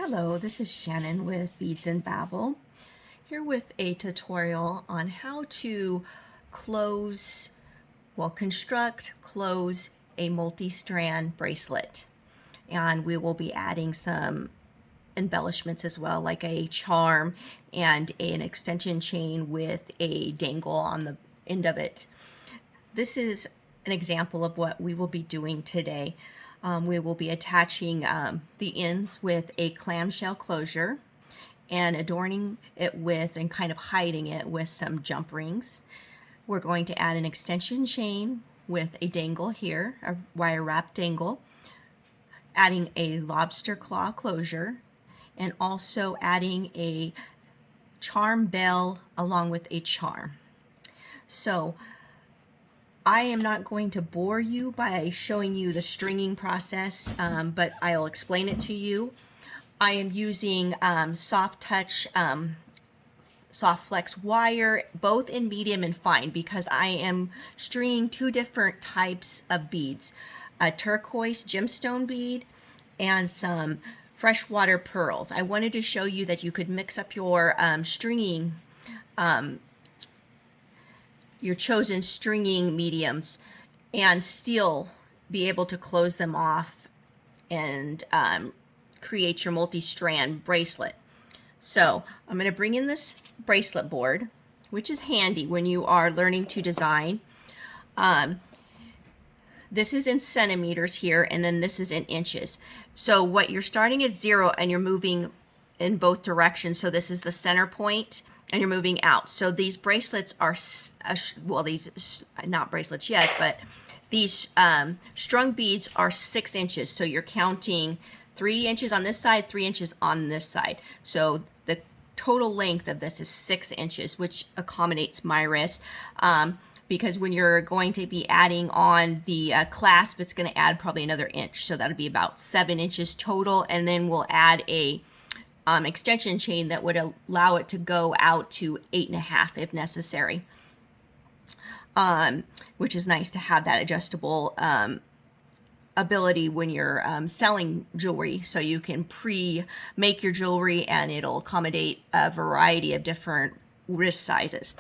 Hello, this is Shannon with Beads and Babble, here with a tutorial on how to construct, close a multi-strand bracelet. And we will be adding some embellishments as well, like a charm and an extension chain with a dangle on the end of it. This is an example of what we will be doing today. We will be attaching the ends with a clamshell closure and adorning it with and kind of hiding it with some jump rings. We're going to add an extension chain with a dangle here, a wire wrap dangle, adding a lobster claw closure, and also adding a charm bell along with a charm. So I am not going to bore you by showing you the stringing process, but I'll explain it to you. I am using soft touch, soft flex wire, both in medium and fine, because I am stringing two different types of beads, a turquoise gemstone bead and some freshwater pearls. I wanted to show you that you could mix up your stringing, your chosen stringing mediums, and still be able to close them off and create your multi-strand bracelet. So I'm going to bring in this bracelet board, which is handy when you are learning to design. This is in centimeters here, and then this is in inches. So what you're starting at 0 and you're moving in both directions. So this is the center point and you're moving out. So these bracelets are, well, these, not bracelets yet, but these strung beads are 6 inches. So you're counting 3 inches on this side, 3 inches on this side. So the total length of this is 6 inches, which accommodates my wrist. Because when you're going to be adding on the clasp, it's going to add probably another inch. So that'll be about 7 inches total. And then we'll add a extension chain that would allow it to go out to 8.5 if necessary. Which is nice to have that adjustable ability when you're selling jewelry, so you can pre-make your jewelry and it'll accommodate a variety of different wrist sizes.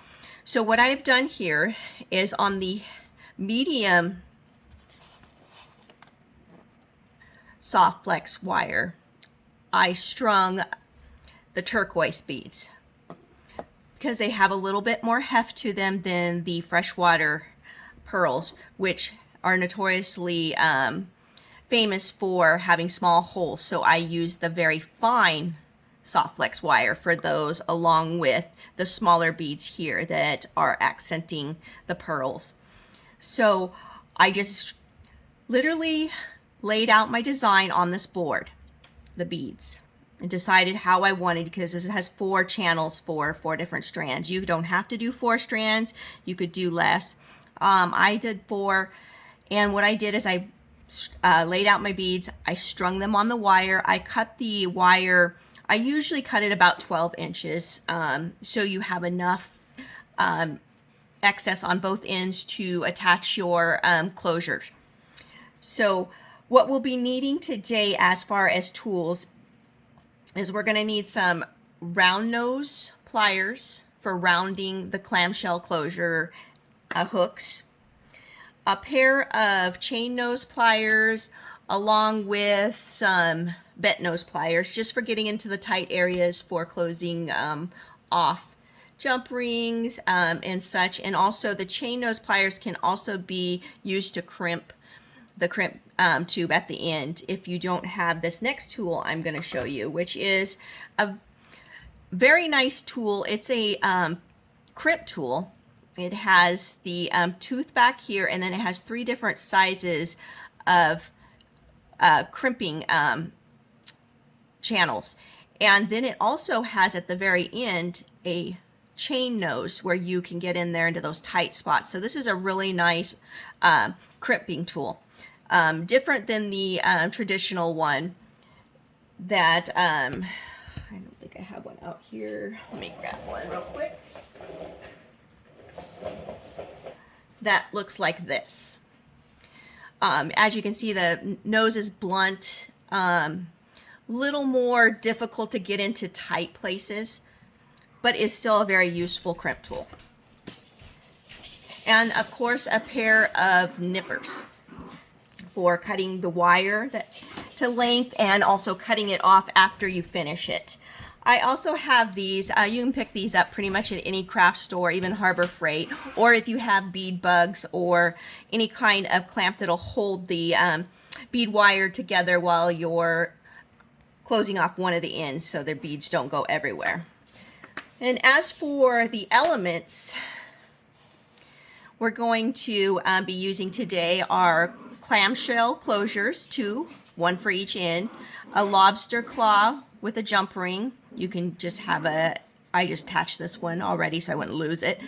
So what I've done here is on the medium soft flex wire, I strung the turquoise beads because they have a little bit more heft to them than the freshwater pearls, which are notoriously famous for having small holes. So I use the very fine soft flex wire for those, along with the smaller beads here that are accenting the pearls. So I just literally laid out my design on this board, the beads, and decided how I wanted, because this has 4 channels for 4 different strands. You don't have to do 4 strands, you could do less. I did 4, and what I did is I laid out my beads, I strung them on the wire, I cut the wire, I usually cut it about 12 inches, so you have enough excess on both ends to attach your closures. So what we'll be needing today as far as tools is we're going to need some round nose pliers for rounding the clamshell closure hooks, a pair of chain nose pliers along with some bent nose pliers just for getting into the tight areas for closing off jump rings and such. And also the chain nose pliers can also be used to crimp the crimp tube at the end if you don't have this next tool I'm going to show you, which is a very nice tool. It's a crimp tool. It has the tooth back here, and then it has 3 different sizes of crimping channels. And then it also has at the very end a chain nose where you can get in there into those tight spots. So this is a really nice crimping tool. Different than the traditional one that, I don't think I have one out here. Let me grab one real quick. That looks like this. As you can see, the nose is blunt, little more difficult to get into tight places, but is still a very useful crimp tool. And of course, a pair of nippers for cutting the wire to length and also cutting it off after you finish it. I also have these, you can pick these up pretty much at any craft store, even Harbor Freight, or if you have bead bugs or any kind of clamp that'll hold the bead wire together while you're closing off one of the ends so the beads don't go everywhere. And as for the elements we're going to be using today are clamshell closures, 2, 1 for each end, a lobster claw with a jump ring. You can just have I just attached this one already so I wouldn't lose it.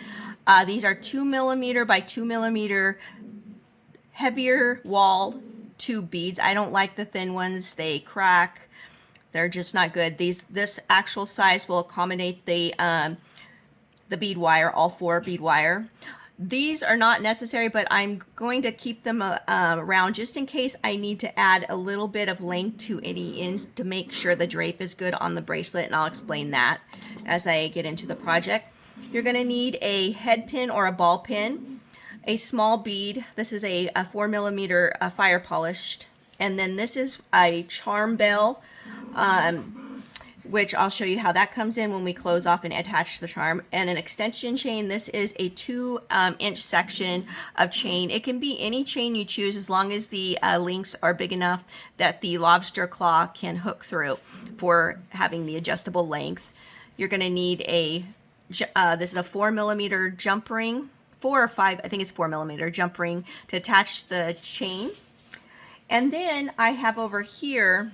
These are 2mm by 2mm heavier wall tube beads. I don't like the thin ones, they crack. They're just not good. This actual size will accommodate the bead wire, all 4 bead wire. These are not necessary, but I'm going to keep them around just in case I need to add a little bit of length to any end to make sure the drape is good on the bracelet, and I'll explain that as I get into the project. You're going to need a head pin or a ball pin, a small bead. This is a 4mm fire polished, and then this is a charm bell, which I'll show you how that comes in when we close off and attach the charm, and an extension chain. This is a 2-inch section of chain. It can be any chain you choose as long as the links are big enough that the lobster claw can hook through for having the adjustable length. You're going to need this is a 4mm jump ring, 4 or 5, I think it's 4mm jump ring to attach the chain. And then I have over here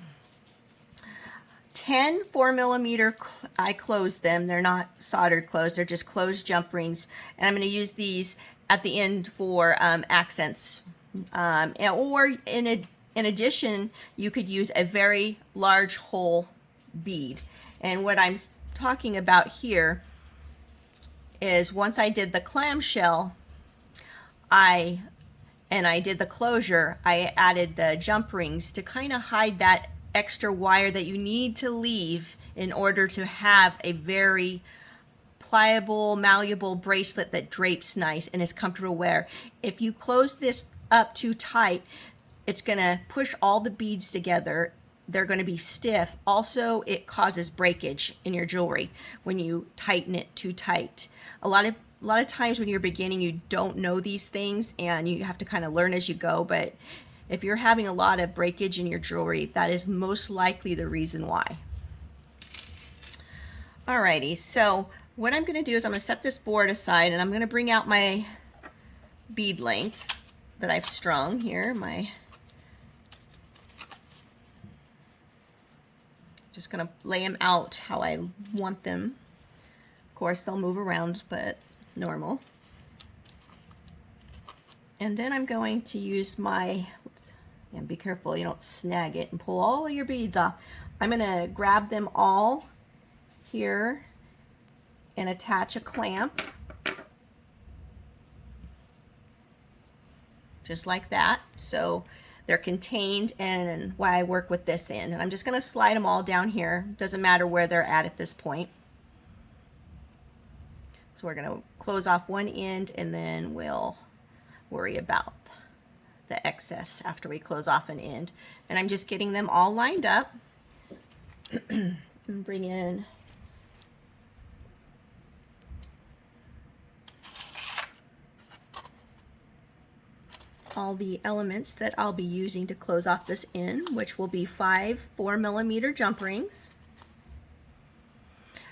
10 4mm, I closed them. They're not soldered closed, they're just closed jump rings. And I'm going to use these at the end for accents. Or in addition, you could use a very large hole bead. And what I'm talking about here is once I did the clamshell, I did the closure, I added the jump rings to kind of hide that extra wire that you need to leave in order to have a very pliable, malleable bracelet that drapes nice and is comfortable to wear. If you close this up too tight, it's going to push all the beads together. They're going to be stiff. Also, it causes breakage in your jewelry when you tighten it too tight. A lot of times when you're beginning, you don't know these things and you have to kind of learn as you go, but if you're having a lot of breakage in your jewelry, that is most likely the reason why. Alrighty, so what I'm going to do is I'm going to set this board aside and I'm going to bring out my bead lengths that I've strung here. Just going to lay them out how I want them. Of course, they'll move around, but normal. And then I'm going to use my, and be careful you don't snag it and pull all of your beads off. I'm going to grab them all here and attach a clamp. Just like that. So they're contained, and why I work with this end. And I'm just going to slide them all down here. Doesn't matter where they're at this point. So we're going to close off one end and then we'll worry about the excess after we close off an end. And I'm just getting them all lined up. And bring in all the elements that I'll be using to close off this end, which will be 5 4mm jump rings,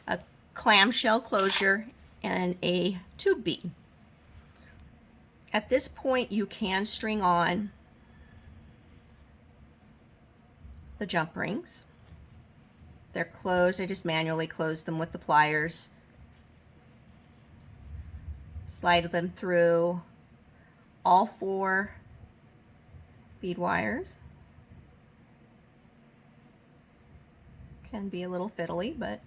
a clamshell closure, and a tube bead. At this point, you can string on the jump rings. They're closed. I just manually closed them with the pliers. Slide them through all 4 bead wires. Can be a little fiddly, but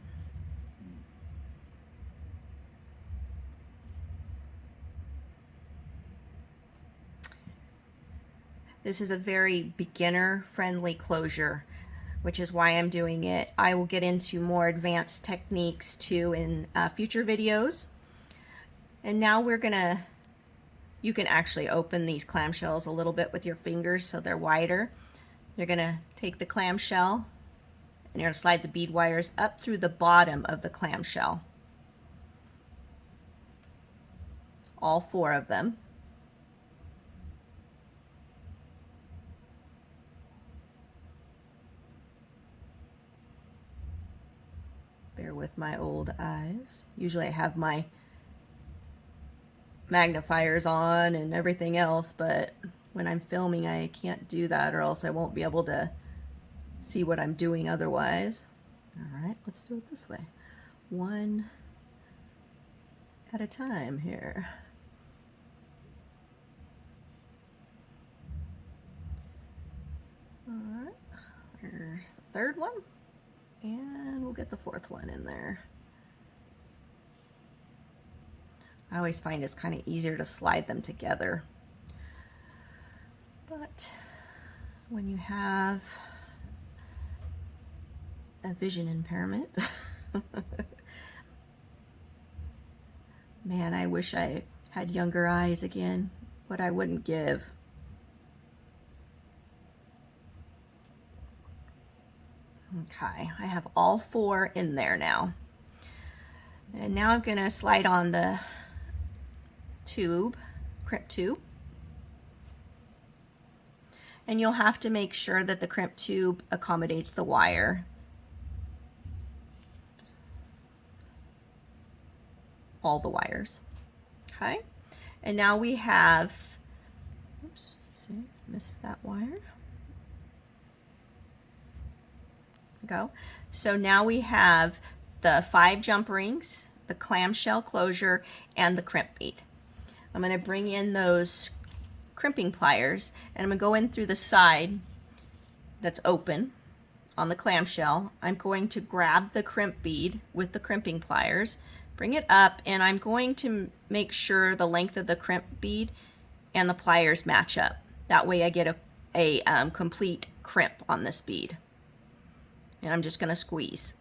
this is a very beginner-friendly closure. which is why I'm doing it. I will get into more advanced techniques too in future videos. And now we're gonna, you can actually open these clamshells a little bit with your fingers so they're wider. You're gonna take the clamshell and you're gonna slide the bead wires up through the bottom of the clamshell. All 4 of them. Bear with my old eyes. Usually I have my magnifiers on and everything else, but when I'm filming I can't do that or else I won't be able to see what I'm doing otherwise. All right, let's do it this way. One at a time here. All right, there's the 3rd one, and we'll get the 4th one in there. I always find it's kind of easier to slide them together. But when you have a vision impairment, man, I wish I had younger eyes again, what I wouldn't give. Okay, I have all 4 in there now. And now I'm gonna slide on the tube, crimp tube. And you'll have to make sure that the crimp tube accommodates the wire. All the wires. Okay, and now we have, oops, see, missed that wire. Go. So now we have the 5 jump rings, the clamshell closure, and the crimp bead. I'm going to bring in those crimping pliers and I'm going to go in through the side that's open on the clamshell. I'm going to grab the crimp bead with the crimping pliers, bring it up, and I'm going to make sure the length of the crimp bead and the pliers match up. That way I get a complete crimp on this bead. And I'm just going to squeeze.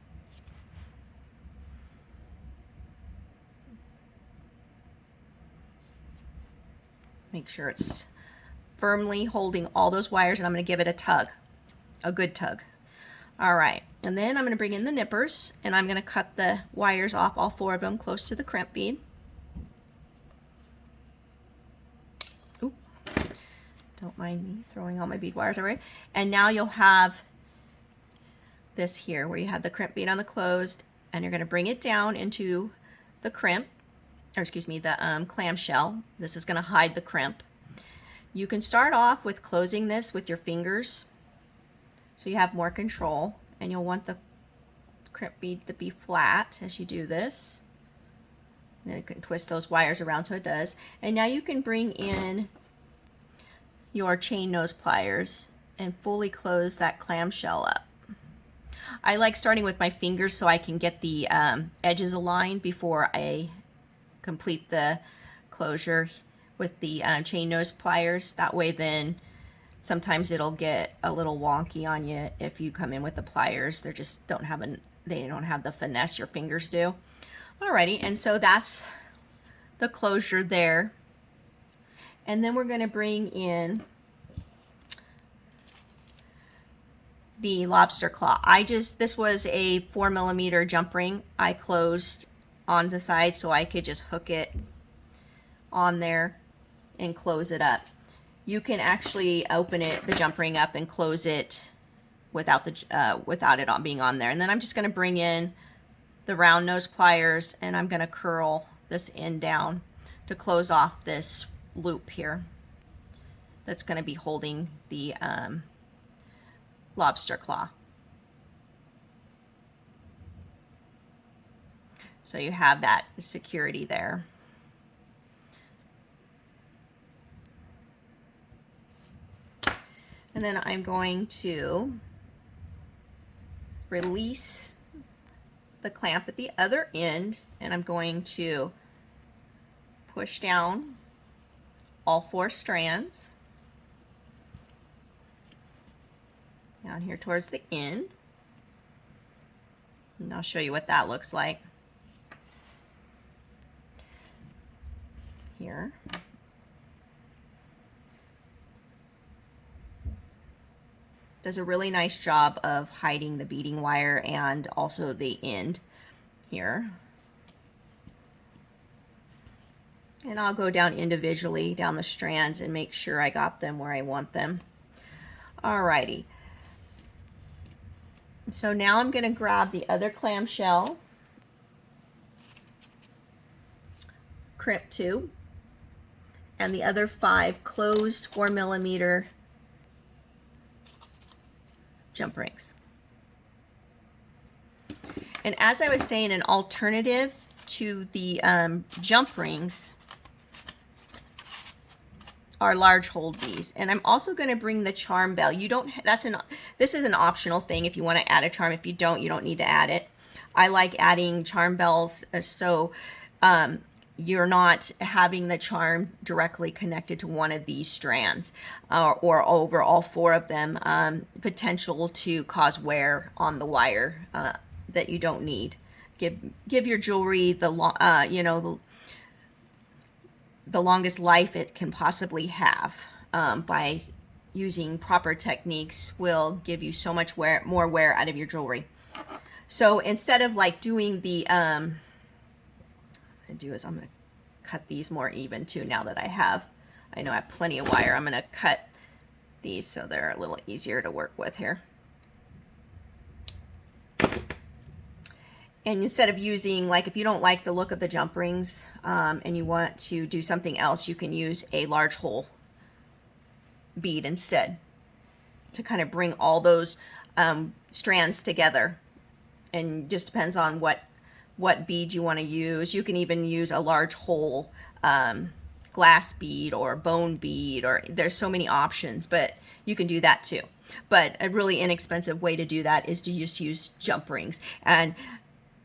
Make sure it's firmly holding all those wires, and I'm going to give it a tug, a good tug. All right, and then I'm going to bring in the nippers, and I'm going to cut the wires off, all 4 of them, close to the crimp bead. Oop, don't mind me throwing all my bead wires away. And now you'll have this here where you have the crimp bead on the closed, and you're going to bring it down into the crimp, or excuse me, the clamshell. This is going to hide the crimp. You can start off with closing this with your fingers so you have more control, and you'll want the crimp bead to be flat as you do this. And then you can twist those wires around so it does. And now you can bring in your chain nose pliers and fully close that clamshell up. I like starting with my fingers so I can get the edges aligned before I complete the closure with the chain nose pliers. That way then sometimes it'll get a little wonky on you if you come in with the pliers. They just don't have the finesse your fingers do. Alrighty, and so that's the closure there. And then we're going to bring in the lobster claw. This was a 4mm jump ring. I closed on the side so I could just hook it on there and close it up. You can actually open it, the jump ring up, and close it without it on being on there. And then I'm just going to bring in the round nose pliers, and I'm going to curl this end down to close off this loop here that's going to be holding the lobster claw. So you have that security there. And then I'm going to release the clamp at the other end, and I'm going to push down all 4 strands. down here towards the end. And I'll show you what that looks like. Here. Does a really nice job of hiding the beading wire and also the end here. And I'll go down individually down the strands and make sure I got them where I want them. Alrighty. So now I'm going to grab the other clamshell crimp tube and the other 5 closed 4mm jump rings. And as I was saying, an alternative to the jump rings are large hole bees. And I'm also going to bring the charm bell. You don't, this is an optional thing if you want to add a charm. If you don't need to add it. I like adding charm bells so you're not having the charm directly connected to one of these strands or over all 4 of them, potential to cause wear on the wire that you don't need. Give your jewelry the the longest life it can possibly have by using proper techniques will give you so much more wear out of your jewelry. So instead of like doing the I'm going to cut these more even too now that I know I have plenty of wire. I'm going to cut these so they're a little easier to work with here. And instead of using, like if you don't like the look of the jump rings and you want to do something else, you can use a large hole bead instead to kind of bring all those strands together. And just depends on what bead you want to use. You can even use a large hole glass bead or bone bead, or there's so many options, but you can do that too. But a really inexpensive way to do that is to just use jump rings. And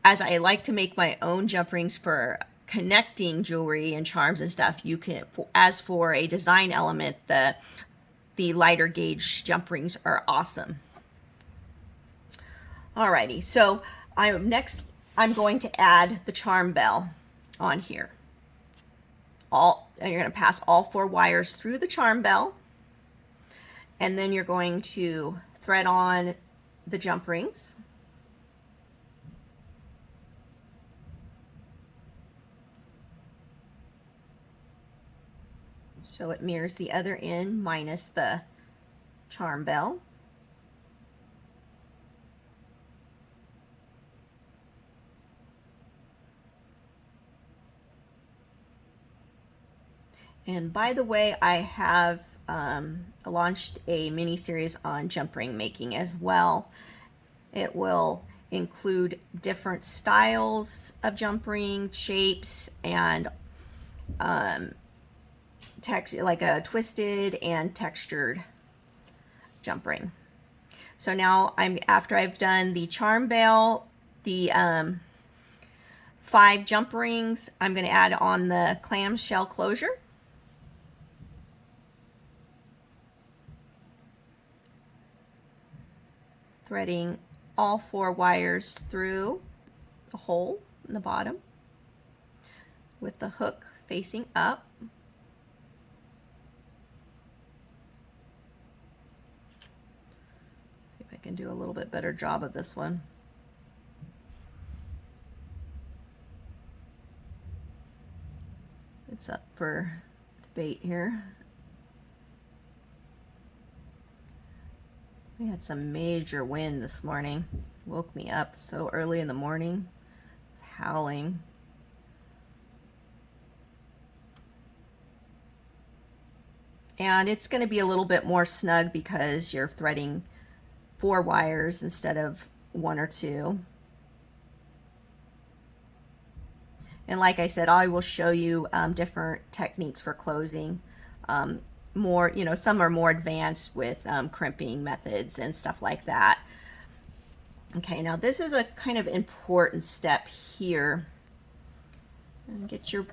as I like to make my own jump rings for connecting jewelry and charms and stuff, you can, as for a design element, the lighter gauge jump rings are awesome. Alrighty, so I'm going to add the charm bell on here. And you're going to pass all 4 wires through the charm bell, and then you're going to thread on the jump rings. So it mirrors the other end minus the charm bell. And by the way, I have launched a mini series on jump ring making as well. It will include different styles of jump ring, shapes, and like a twisted and textured jump ring. So now after I've done the charm bell, the 5 jump rings, I'm going to add on the clamshell closure. Threading all 4 wires through the hole in the bottom with the hook facing up. See if I can do a little bit better job of this one. It's up for debate here. We had some major wind this morning. Woke me up so early in the morning. It's howling. And it's going to be a little bit more snug because you're threading 4 wires instead of 1 or 2. And like I said, I will show you different techniques for closing. More, some are more advanced with crimping methods and stuff like that. Okay, now this is a kind of important step here. And get your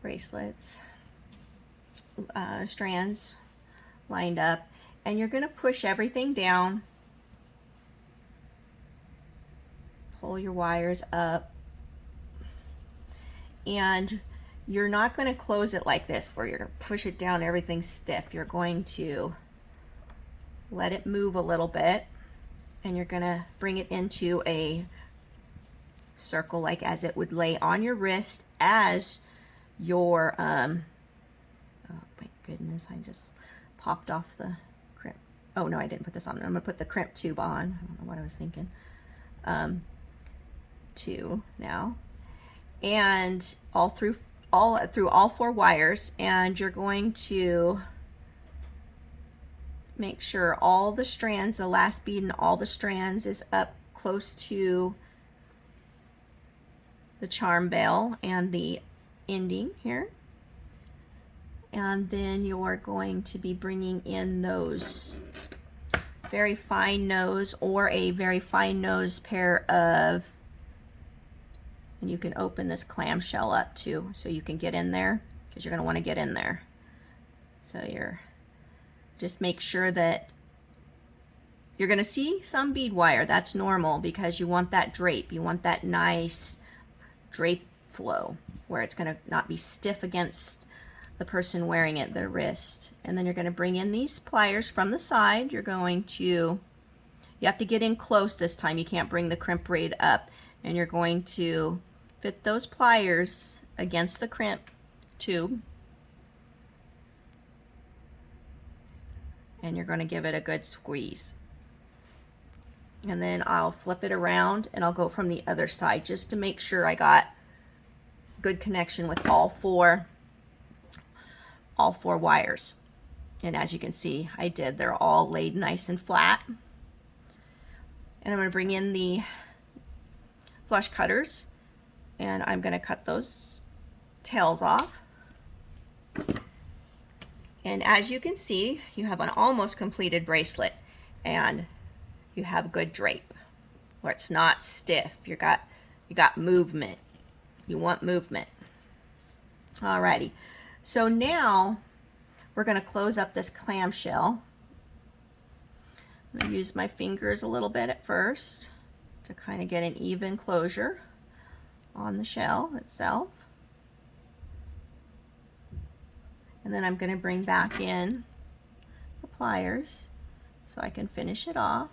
bracelets, strands lined up, and you're going to push everything down, pull your wires up, and you're not going to close it like this where you're going to push it down, everything's stiff. You're going to let it move a little bit, and you're going to bring it into a circle like as it would lay on your wrist as your oh my goodness, I just popped off the crimp. Oh no, I didn't put this on. I'm gonna put the crimp tube on. I don't know what I was thinking. 2 now, and all through all 4 wires, and you're going to make sure all the strands, the last bead in all the strands is up close to the charm bell and the ending here. And then you're going to be bringing in those very fine nose or a very fine nose pair of, and you can open this clamshell up too so you can get in there, because you're going to want to get in there. So you're just make sure that you're going to see some bead wire. That's normal because you want that drape. You want that nice drape flow where it's going to not be stiff against the person wearing it, the wrist. And then you're going to bring in these pliers from the side. You're going to, you have to get in close this time. You can't bring the crimp braid up. And you're going to fit those pliers against the crimp tube. And you're going to give it a good squeeze. And then I'll flip it around and I'll go from the other side just to make sure I got good connection with all four wires. And as you can see, I did. They're all laid nice and flat. And I'm going to bring in the flush cutters and I'm going to cut those tails off. And as you can see, you have an almost completed bracelet and you have good drape where it's not stiff. You got movement. You want movement. Alrighty. So now we're going to close up this clamshell. I'm going to use my fingers a little bit at first to kind of get an even closure on the shell itself. And then I'm going to bring back in the pliers so I can finish it off.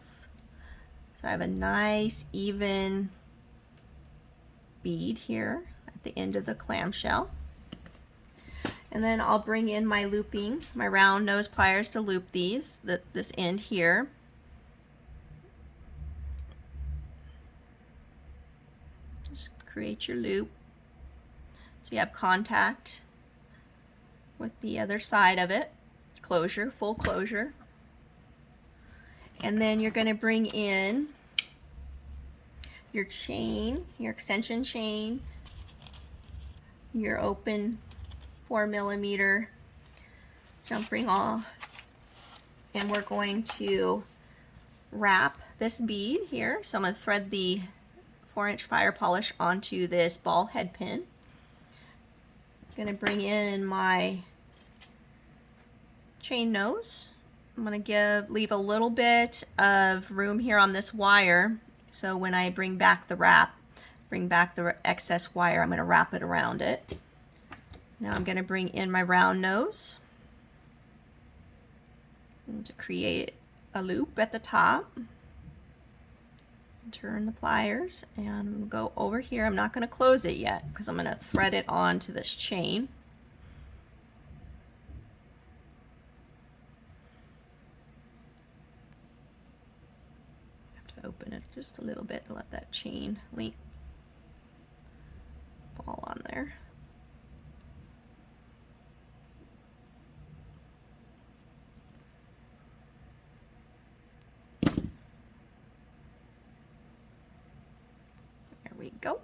So I have a nice even bead here at the end of the clamshell. And then I'll bring in my looping, my round nose pliers to loop this end here. Just create your loop so you have contact with the other side of it. Closure, full closure. And then you're going to bring in your chain, your extension chain, your open 4mm jump ring all, and we're going to wrap this bead here. So I'm going to thread the 4-inch fire polish onto this ball head pin. I'm going to bring in my chain nose. I'm going to leave a little bit of room here on this wire, so when I bring back the excess wire, I'm going to wrap it around it. Now I'm going to bring in my round nose and to create a loop at the top. Turn the pliers and go over here. I'm not going to close it yet because I'm going to thread it onto this chain. Open it just a little bit to let that chain link fall on there. There we go.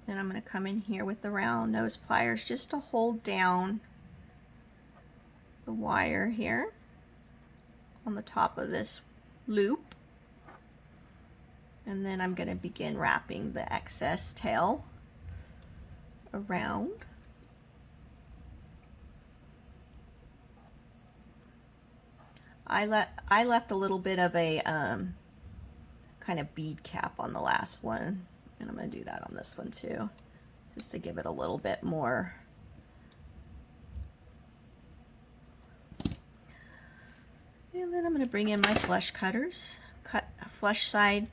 Then I'm going to come in here with the round nose pliers just to hold down the wire here on the top of this loop. And then I'm going to begin wrapping the excess tail around. I left a little bit of a kind of bead cap on the last one, and I'm going to do that on this one too, just to give it a little bit more. And then I'm going to bring in my flush cutters, cut a flush side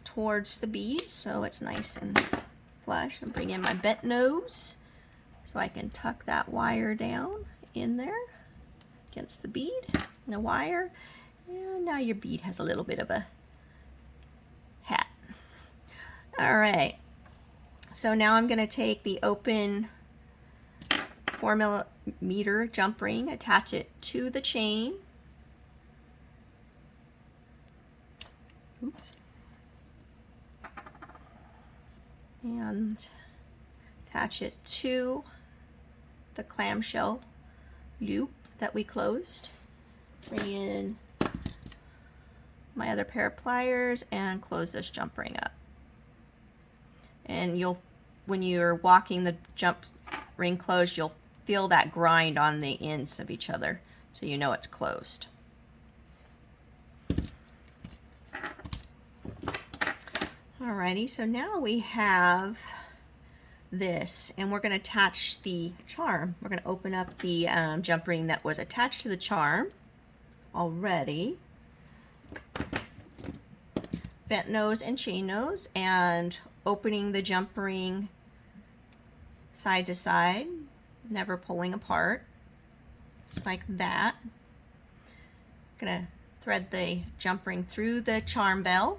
towards the bead so it's nice and flush, and bring in my bent nose so I can tuck that wire down in there against the bead and the wire. And now your bead has a little bit of a hat. All right, so now I'm going to take the open 4mm jump ring, attach it to the chain. Oops. And attach it to the clamshell loop that we closed. Bring in my other pair of pliers and close this jump ring up. And when you're walking the jump ring closed, you'll feel that grind on the ends of each other, so you know it's closed. Alrighty, so now we have this, and we're going to attach the charm. We're going to open up the jump ring that was attached to the charm already. Bent nose and chain nose, and opening the jump ring side to side, never pulling apart, just like that. Going to thread the jump ring through the charm bell,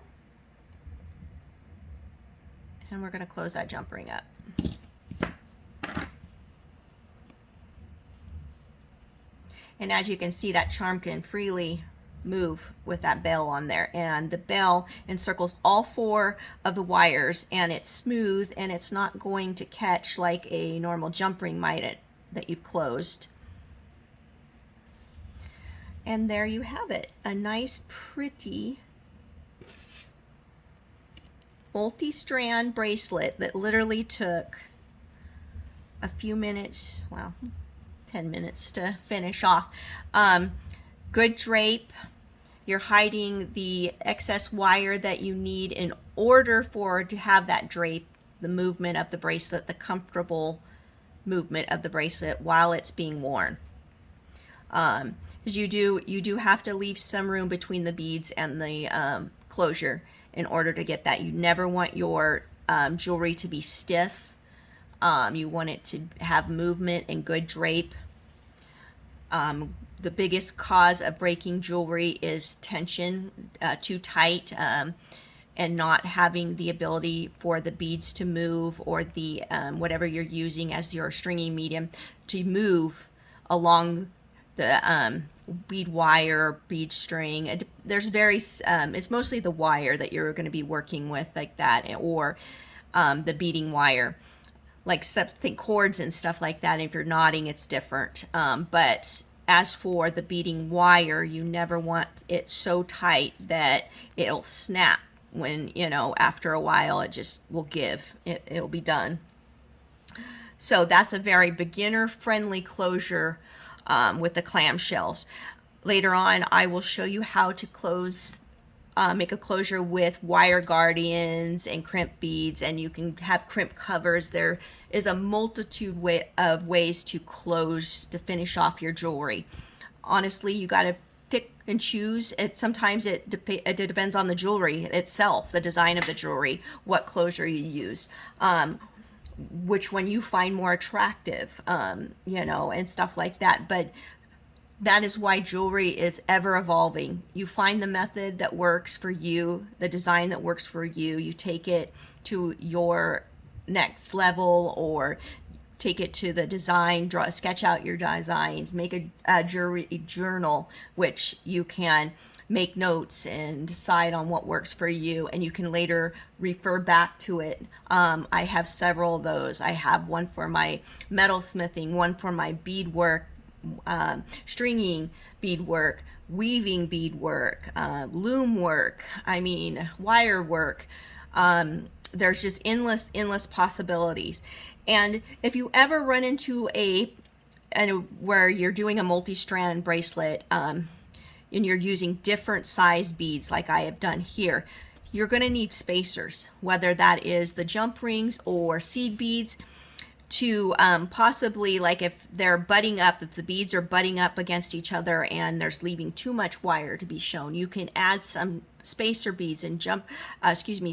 and we're going to close that jump ring up. And as you can see, that charm can freely move with that bell on there, and the bell encircles all 4 of the wires, and it's smooth and it's not going to catch like a normal jump ring might that you've closed. And there you have it, a nice pretty multi-strand bracelet that literally took a few minutes, well, 10 minutes to finish off. Good drape. You're hiding the excess wire that you need in order to have that drape, the movement of the bracelet, the comfortable movement of the bracelet while it's being worn. Because you do have to leave some room between the beads and the closure in order to get that. You never want your jewelry to be stiff. You want it to have movement and good drape. The biggest cause of breaking jewelry is tension, too tight, and not having the ability for the beads to move, or the whatever you're using as your stringing medium to move along the bead wire, bead string. There's it's mostly the wire that you're going to be working with, like that, or the beading wire, like think cords and stuff like that. If you're knotting, it's different. But as for the beading wire, you never want it so tight that it'll snap when, after a while it just will give. It'll be done. So that's a very beginner-friendly closure with the clamshells. Later on, I will show you how to make a closure with wire guardians and crimp beads, and you can have crimp covers. There is a multitude of ways to finish off your jewelry. Honestly, you got to pick and choose. Sometimes it depends on the jewelry itself, the design of the jewelry, what closure you use, which one you find more attractive, and stuff like that. But that is why jewelry is ever evolving. You find the method that works for you, the design that works for you. You take it to your next level, or take it to the design, sketch out your designs, make a jewelry journal, which you can make notes and decide on what works for you, and you can later refer back to it. I have several of those. I have one for my metalsmithing, one for my beadwork, stringing beadwork, weaving beadwork, loom work, wire work. There's just endless possibilities. And if you ever run into where you're doing a multi-strand bracelet, and you're using different size beads like I have done here, you're going to need spacers, whether that is the jump rings or seed beads, to possibly, like if they're butting up, if the beads are butting up against each other and there's leaving too much wire to be shown, you can add some spacer beads and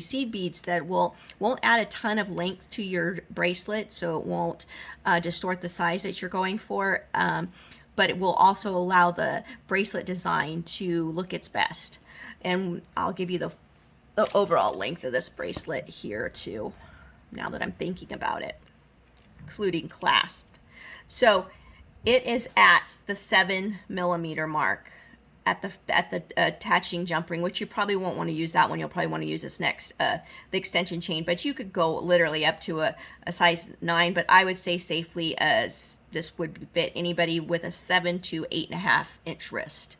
seed beads that won't add a ton of length to your bracelet, so it won't distort the size that you're going for, but it will also allow the bracelet design to look its best. And I'll give you the overall length of this bracelet here too, now that I'm thinking about it, including clasp. So it is at the 7mm mark at the attaching jump ring, which you probably won't want to use that one. You'll probably want to use this next, the extension chain, but you could go literally up to a size 9, but I would say safely as this would fit anybody with a 7 to 8.5 inch wrist.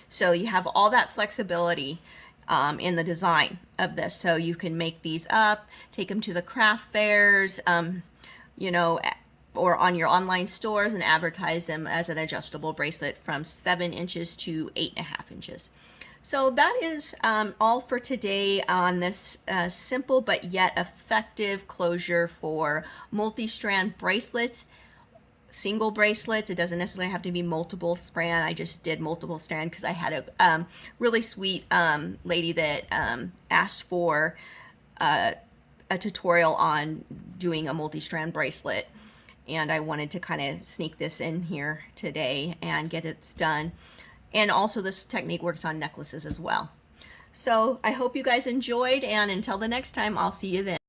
So you have all that flexibility in the design of this. So you can make these up, take them to the craft fairs, you know, or on your online stores and advertise them as an adjustable bracelet from 7 inches to 8.5 inches. So that is all for today on this simple but yet effective closure for multi-strand bracelets. Single bracelets, it doesn't necessarily have to be multiple strand. I just did multiple strand because I had a really sweet lady that asked for a tutorial on doing a multi-strand bracelet, and I wanted to kind of sneak this in here today and get it done. And also this technique works on necklaces as well. So I hope you guys enjoyed, and until the next time, I'll see you then.